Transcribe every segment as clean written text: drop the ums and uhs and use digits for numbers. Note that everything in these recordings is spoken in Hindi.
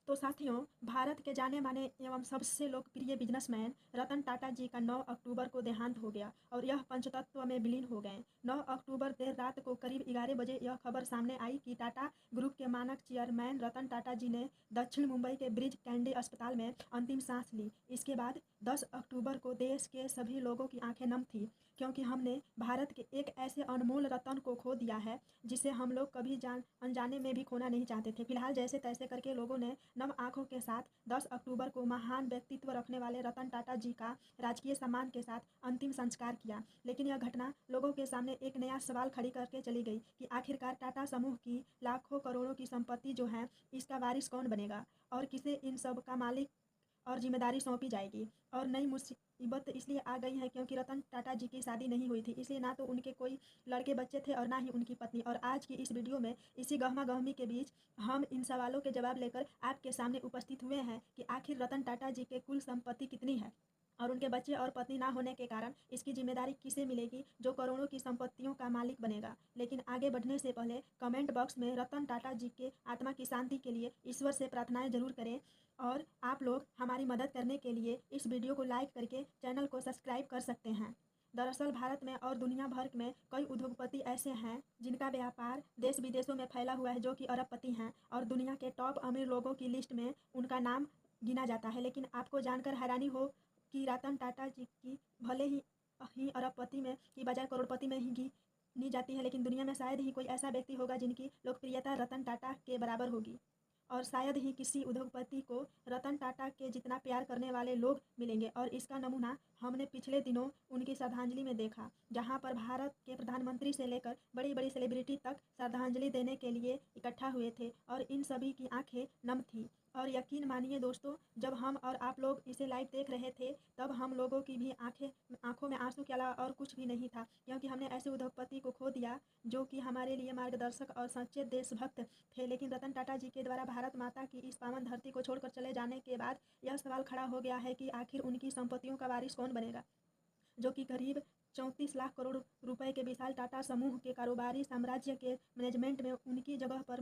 तो साथियों, भारत के जाने माने एवं सबसे लोकप्रिय बिजनेसमैन रतन टाटा जी का 9 अक्टूबर को देहांत हो गया और यह पंचतत्व में विलीन हो गए। 9 अक्टूबर देर रात को करीब 11 बजे यह खबर सामने आई कि टाटा ग्रुप के मानक चेयरमैन रतन टाटा जी ने दक्षिण मुंबई के ब्रिज कैंडी अस्पताल में अंतिम सांस ली। इसके बाद 10 अक्टूबर को देश के सभी लोगों की आंखें नम थी, क्योंकि हमने भारत के एक ऐसे अनमोल रतन को खो दिया है जिसे हम लोग कभी अनजाने में भी खोना नहीं चाहते थे। फिलहाल जैसे तैसे करके लोगों ने नम आंखों के साथ 10 अक्टूबर को महान व्यक्तित्व रखने वाले रतन टाटा जी का राजकीय सम्मान के साथ अंतिम संस्कार किया। लेकिन यह घटना लोगों के सामने एक नया सवाल खड़ी करके चली गई कि आखिरकार टाटा समूह की लाखों करोड़ों की संपत्ति जो है, इसका वारिस कौन बनेगा और किसे इन सब का मालिक और जिम्मेदारी सौंपी जाएगी। और नई मुसीबत इसलिए आ गई है क्योंकि रतन टाटा जी की शादी नहीं हुई थी, इसलिए ना तो उनके कोई लड़के बच्चे थे और ना ही उनकी पत्नी। और आज की इस वीडियो में इसी गहमा गहमी के बीच हम इन सवालों के जवाब लेकर आपके सामने उपस्थित हुए हैं कि आखिर रतन टाटा जी के कुल संपत्ति कितनी है और उनके बच्चे और पत्नी ना होने के कारण इसकी जिम्मेदारी किसे मिलेगी जो करोड़ों की संपत्तियों का मालिक बनेगा। लेकिन आगे बढ़ने से पहले कमेंट बॉक्स में रतन टाटा जी के आत्मा की शांति के लिए ईश्वर से प्रार्थनाएं जरूर करें। और आप लोग हमारी मदद करने के लिए इस वीडियो को लाइक करके चैनल को सब्सक्राइब कर सकते हैं। दरअसल भारत में और दुनिया भर में कई उद्योगपति ऐसे हैं जिनका व्यापार देश विदेशों में फैला हुआ है, जो कि अरबपति हैं और दुनिया के टॉप अमीर लोगों की लिस्ट में उनका नाम गिना जाता है। लेकिन आपको जानकर हैरानी हो कि रतन टाटा जी की भले ही अरबपति में की बजाय करोड़पति में ही गिनी जाती है, लेकिन दुनिया में शायद ही कोई ऐसा व्यक्ति होगा जिनकी लोकप्रियता रतन टाटा के बराबर होगी। और शायद ही किसी उद्योगपति को रतन टाटा के जितना प्यार करने वाले लोग मिलेंगे। और इसका नमूना हमने पिछले दिनों उनकी श्रद्धांजलि में देखा, जहां पर भारत के प्रधानमंत्री से लेकर बड़ी बड़ी सेलिब्रिटी तक श्रद्धांजलि देने के लिए इकट्ठा हुए थे और इन सभी की आंखें नम थी। और यकीन मानिए दोस्तों, जब हम और आप लोग इसे लाइव देख रहे थे तब हम लोगों की भी आंखों में आंसू के अलावा और कुछ भी नहीं था, क्योंकि हमने ऐसे उद्योगपति को खो दिया जो कि हमारे लिए मार्गदर्शक और सच्चे देशभक्त थे। लेकिन रतन टाटा जी के द्वारा भारत माता की इस पावन धरती को छोड़कर चले जाने के बाद यह सवाल खड़ा हो गया है कि आखिर उनकी संपत्तियों का वारिस कौन बनेगा, जो कि करीब 34 लाख करोड़ रुपए के विशाल टाटा समूह के कारोबारी साम्राज्य के मैनेजमेंट में उनकी जगह पर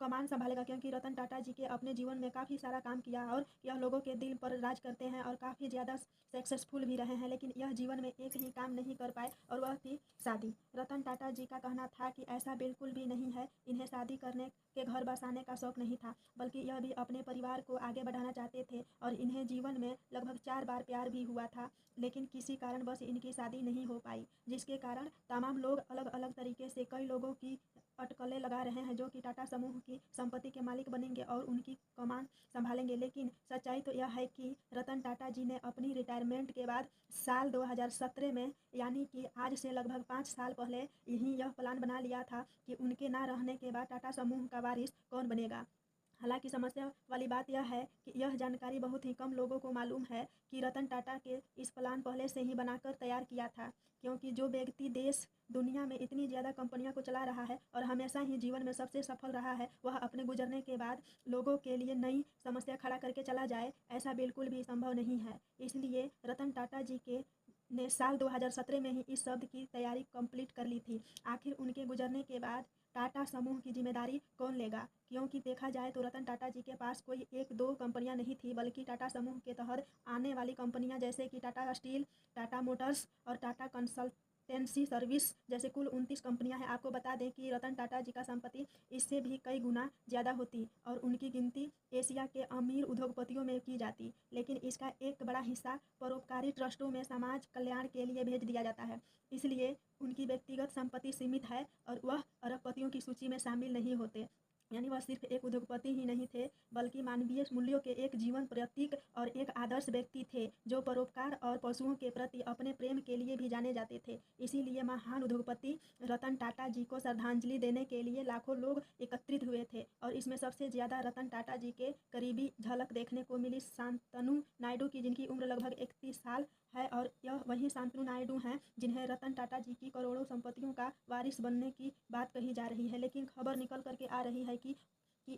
कमान संभालेगा। क्योंकि रतन टाटा जी के अपने जीवन में काफ़ी सारा काम किया और यह लोगों के दिल पर राज करते हैं और काफ़ी ज़्यादा सक्सेसफुल भी रहे हैं, लेकिन यह जीवन में एक ही काम नहीं कर पाए और वह थी शादी। रतन टाटा जी का कहना था कि ऐसा बिल्कुल भी नहीं है, इन्हें शादी करने के घर बसाने का शौक नहीं था, बल्कि यह भी अपने परिवार को आगे बढ़ाना चाहते थे। और इन्हें जीवन में लगभग 4 बार प्यार भी हुआ था, लेकिन किसी कारण बस इनकी शादी नहीं हो पाई, जिसके कारण तमाम लोग अलग अलग तरीके से कई लोगों की अटकलें लगा रहे हैं जो कि टाटा समूह की संपत्ति के मालिक बनेंगे और उनकी कमान संभालेंगे। लेकिन सच्चाई तो यह है कि रतन टाटा जी ने अपनी रिटायरमेंट के बाद साल 2017 में, यानी कि आज से लगभग 5 साल पहले यही यह प्लान बना लिया था कि उनके ना रहने के बाद टाटा समूह का वारिस कौन बनेगा। हालांकि समस्या वाली बात यह है कि यह जानकारी बहुत ही कम लोगों को मालूम है कि रतन टाटा के इस प्लान पहले से ही बनाकर तैयार किया था। क्योंकि जो व्यक्ति देश दुनिया में इतनी ज़्यादा कंपनियों को चला रहा है और हमेशा ही जीवन में सबसे सफल रहा है, वह अपने गुजरने के बाद लोगों के लिए नई समस्या खड़ा करके चला जाए, ऐसा बिल्कुल भी संभव नहीं है। इसलिए रतन टाटा जी के ने साल 2017 में ही इस शब्द की तैयारी कंप्लीट कर ली थी। आखिर उनके गुजरने के बाद टाटा समूह की जिम्मेदारी कौन लेगा, क्योंकि देखा जाए तो रतन टाटा जी के पास कोई एक दो कंपनियां नहीं थी, बल्कि टाटा समूह के तहत आने वाली कंपनियां जैसे कि टाटा स्टील, टाटा मोटर्स और टाटा कंसल्टेंसी सर्विस जैसे कुल 29 कंपनियां हैं। आपको बता दें कि रतन टाटा जी का संपत्ति इससे भी कई गुना ज़्यादा होती और उनकी गिनती एशिया के अमीर उद्योगपतियों में की जाती। लेकिन इसका एक बड़ा हिस्सा परोपकारी ट्रस्टों में समाज कल्याण के लिए भेज दिया जाता है, इसलिए उनकी व्यक्तिगत संपत्ति सीमित है और वह अरबपतियों की सूची में शामिल नहीं होते। यानी वह सिर्फ एक उद्योगपति ही नहीं थे, बल्कि मानवीय मूल्यों के एक जीवन प्रतीक और एक आदर्श व्यक्ति थे जो परोपकार और पशुओं के प्रति अपने प्रेम के लिए भी जाने जाते थे। इसीलिए महान उद्योगपति रतन टाटा जी को श्रद्धांजलि देने के लिए लाखों लोग एकत्रित हुए थे और इसमें सबसे ज़्यादा रतन टाटा जी के करीबी झलक देखने को मिली शांतनु नायडू की, जिनकी उम्र लगभग 31 साल है। और यह वही शांतनु नायडू हैं जिन्हें रतन टाटा जी की करोड़ों संपत्तियों का वारिस बनने की बात कही जा रही है। लेकिन खबर निकल करके आ रही है कि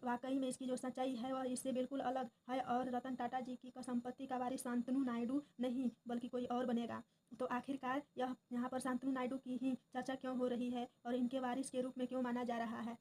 वाकई में इसकी जो सच्चाई है वह इससे बिल्कुल अलग है और रतन टाटा जी की संपत्ति का वारिस शांतनु नायडू नहीं बल्कि कोई और बनेगा। तो आखिरकार यहाँ पर शांतनु नायडू की ही चर्चा क्यों हो रही है और इनके वारिस के रूप में क्यों माना जा रहा है?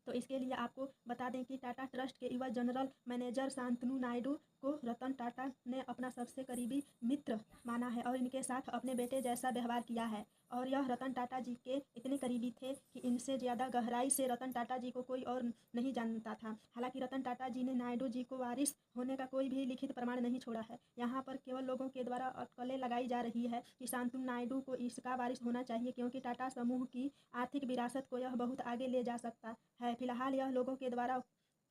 तो इसके लिए आपको बता दें कि टाटा ट्रस्ट के युवा जनरल मैनेजर शांतनु नायडू को रतन टाटा ने अपना सबसे करीबी मित्र माना है और इनके साथ अपने बेटे जैसा व्यवहार किया है। और यह रतन टाटा जी के इतने करीबी थे कि इनसे ज़्यादा गहराई से रतन टाटा जी को कोई और नहीं जानता था। हालांकि रतन टाटा जी ने नायडू जी को वारिस होने का कोई भी लिखित प्रमाण नहीं छोड़ा है। यहाँ पर केवल लोगों के द्वारा अटकलें लगाई जा रही है कि शांतनु नायडू को इसका वारिस होना चाहिए, क्योंकि टाटा समूह की आर्थिक विरासत को यह बहुत आगे ले जा सकता है। फिलहाल यह लोगों के द्वारा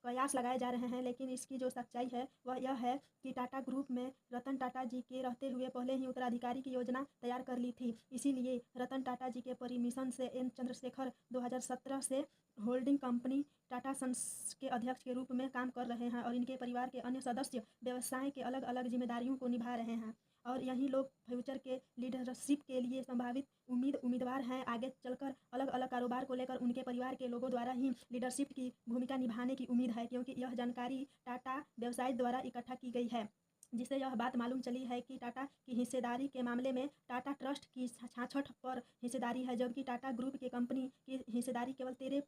कयास लगाए जा रहे हैं, लेकिन इसकी जो सच्चाई है वह यह है कि टाटा ग्रुप में रतन टाटा जी के रहते हुए पहले ही उत्तराधिकारी की योजना तैयार कर ली थी। इसीलिए रतन टाटा जी के परमिशन से एन चंद्रशेखर 2017 से होल्डिंग कंपनी टाटा सन्स के अध्यक्ष के रूप में काम कर रहे हैं और इनके परिवार के अन्य सदस्य व्यवसाय के अलग अलग जिम्मेदारियों को निभा रहे हैं। और यही लोग फ्यूचर के लीडरशिप के लिए संभावित उम्मीदवार हैं। आगे चलकर अलग अलग कारोबार को लेकर उनके परिवार के लोगों द्वारा ही लीडरशिप की भूमिका निभाने की उम्मीद है, क्योंकि यह जानकारी टाटा व्यवसाय द्वारा इकट्ठा की गई है, जिससे यह बात मालूम चली है कि टाटा की हिस्सेदारी के मामले में टाटा ट्रस्ट की 66 पर हिस्सेदारी है, जबकि टाटा ग्रुप की कंपनी की हिस्सेदारी केवल 13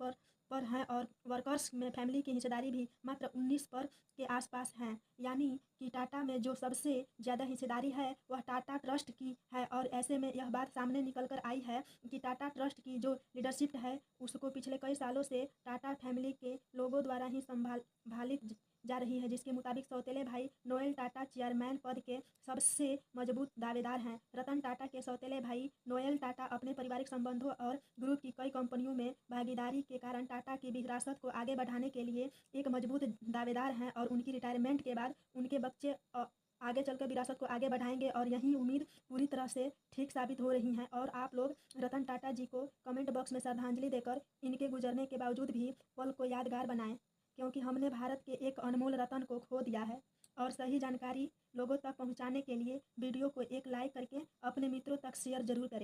पर है और वर्कर्स में फैमिली की हिस्सेदारी भी मात्र 19 पर के आसपास हैं। यानी कि टाटा में जो सबसे ज़्यादा हिस्सेदारी है वह टाटा ट्रस्ट की है। और ऐसे में यह बात सामने निकल कर आई है कि टाटा ट्रस्ट की जो लीडरशिप है उसको पिछले कई सालों से टाटा फैमिली के लोगों द्वारा ही संभालित जा रही है, जिसके मुताबिक सौतेले भाई नोएल टाटा चेयरमैन पद के सबसे मजबूत दावेदार हैं। रतन टाटा के सौतेले भाई नोएल टाटा अपने पारिवारिक संबंधों और ग्रुप की कई कंपनियों में भागीदारी के कारण टाटा की विरासत को आगे बढ़ाने के लिए एक मजबूत दावेदार हैं और उनकी रिटायरमेंट के बाद उनके बच्चे आगे चलकर विरासत को आगे बढ़ाएंगे। और यही उम्मीद पूरी तरह से ठीक साबित हो रही हैं। और आप लोग रतन टाटा जी को कमेंट बॉक्स में श्रद्धांजलि देकर इनके गुजरने के बावजूद भी पल को यादगार बनाएं, क्योंकि हमने भारत के एक अनमोल रतन को खो दिया है। और सही जानकारी लोगों तक पहुंचाने के लिए वीडियो को एक लाइक करके अपने मित्रों तक शेयर जरूर करें।